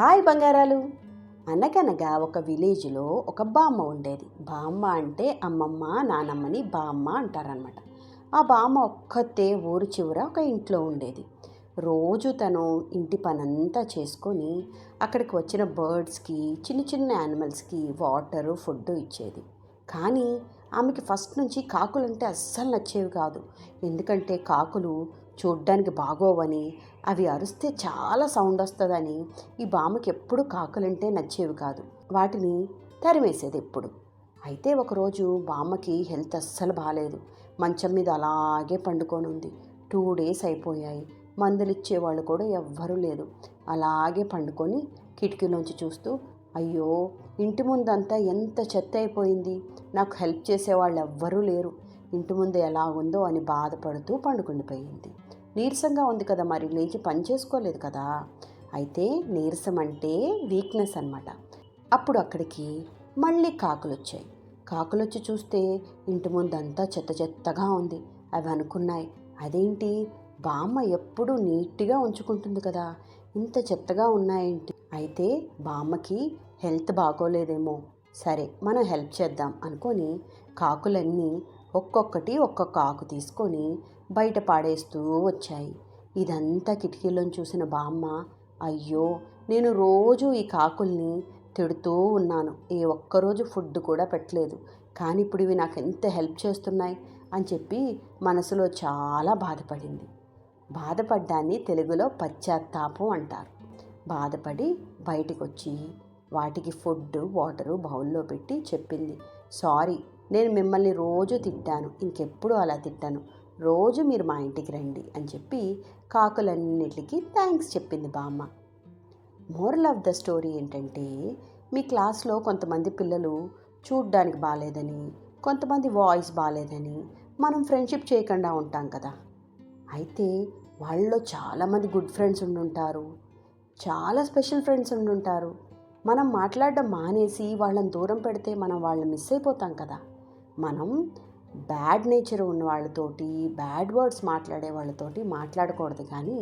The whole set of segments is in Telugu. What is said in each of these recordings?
హాయ్ బంగారాలు. అనగనగా ఒక విలేజ్లో ఒక బామ్మ ఉండేది. బామ్మ అంటే అమ్మమ్మ నానమ్మని బామ్మ అంటారనమాట. ఆ బామ్మ ఒక్కతే ఊరు చివర ఒక ఇంట్లో ఉండేది. రోజు తను ఇంటి పనంతా చేసుకొని అక్కడికి వచ్చిన బర్డ్స్కి చిన్న చిన్న యానిమల్స్కి వాటరు ఫుడ్ ఇచ్చేది. కానీ ఆమెకి ఫస్ట్ నుంచి కాకులంటే అస్సలు నచ్చేవి కాదు. ఎందుకంటే కాకులు చూడ్డానికి బాగోవని, అవి అరిస్తే చాలా సౌండ్ వస్తుందని ఈ బామ్మకి ఎప్పుడు కాకులంటే నచ్చేవి కాదు. వాటిని తరిమేసేది ఎప్పుడు. అయితే ఒకరోజు బామ్మకి హెల్త్ అస్సలు బాగాలేదు. మంచం మీద అలాగే పండుకొని ఉంది. 2 days అయిపోయాయి. మందులు ఇచ్చేవాళ్ళు కూడా ఎవ్వరూ లేదు. అలాగే పండుకొని కిటికీలోంచి చూస్తూ, అయ్యో ఇంటి ముందంతా ఎంత చెత్త అయిపోయింది, నాకు హెల్ప్ చేసేవాళ్ళు ఎవ్వరూ లేరు, ఇంటి ముందు ఎలా ఉందో అని బాధపడుతూ పండుకుండిపోయింది. నీరసంగా ఉంది కదా, మరి లేచి పని చేసుకోలేదు కదా. అయితే నీరసం అంటే వీక్నెస్ అన్నమాట. అప్పుడు అక్కడికి మళ్ళీ కాకులు వచ్చాయి. కాకులు వచ్చి చూస్తే ఇంటి ముందంతా చెత్త చెత్తగా ఉంది. అవి అనుకున్నాయి, అదేంటి బామ్మ ఎప్పుడూ నీట్గా ఉంచుకుంటుంది కదా, ఇంత చెత్తగా ఉన్నాయేంటి. అయితే బామ్మకి హెల్త్ బాగోలేదేమో, సరే మనం హెల్ప్ చేద్దాం అనుకొని కాకులన్నీ ఒక్కొక్కటి ఒక్కొక్క ఆకు తీసుకొని బయట పాడేస్తూ వచ్చాయి. ఇదంతా కిటికీలోని చూసిన బామ్మ, అయ్యో నేను రోజు ఈ కాకుల్ని తిడుతూ ఉన్నాను, ఏ ఒక్కరోజు ఫుడ్ కూడా పెట్టలేదు, కానీ ఇప్పుడు ఇవి నాకు ఎంత హెల్ప్ చేస్తున్నాయి అని చెప్పి మనసులో చాలా బాధపడింది. బాధపడ్డాన్ని తెలుగులో పశ్చాత్తాపం అంటారు. బాధపడి బయటికి వచ్చి వాటికి ఫుడ్ వాటరు బౌల్లో పెట్టి చెప్పింది, సారీ, నేను మిమ్మల్ని రోజు తిట్టాను, ఇంకెప్పుడు అలా తిట్టాను, రోజు మీరు మా ఇంటికి రండి అని చెప్పి కాకులన్నిటికీ థ్యాంక్స్ చెప్పింది బామ్మ. మోరల్ ఆఫ్ ద స్టోరీ ఏంటంటే, మీ క్లాస్లో కొంతమంది పిల్లలు చూడ్డానికి బాగాలేదని, కొంతమంది వాయిస్ బాగాలేదని మనం ఫ్రెండ్షిప్ చేయకుండా ఉంటాం కదా. అయితే వాళ్ళలో చాలామంది గుడ్ ఫ్రెండ్స్ ఉండుంటారు, చాలా స్పెషల్ ఫ్రెండ్స్ ఉండుంటారు. మనం మాట్లాడడం మానేసి వాళ్ళని దూరం పెడితే మనం వాళ్ళని మిస్ అయిపోతాం కదా. మనం బ్యాడ్ నేచర్ ఉన్న వాళ్ళతోటి, బ్యాడ్ వర్డ్స్ మాట్లాడే వాళ్ళతోటి మాట్లాడకూడదు. కానీ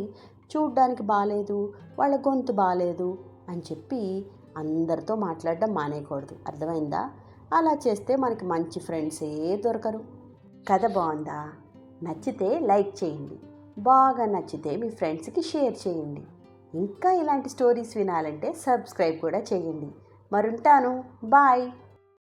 చూడ్డానికి బాగాలేదు, వాళ్ళ గొంతు బాగాలేదు అని చెప్పి అందరితో మాట్లాడడం మానేయకూడదు. అర్థమైందా? అలా చేస్తే మనకి మంచి ఫ్రెండ్సే దొరకరు. కథ బాగుందా? నచ్చితే లైక్ చేయండి, బాగా నచ్చితే మీ ఫ్రెండ్స్కి షేర్ చేయండి. ఇంకా ఇలాంటి స్టోరీస్ వినాలంటే సబ్స్క్రైబ్ కూడా చేయండి. మరుంటాను. బాయ్.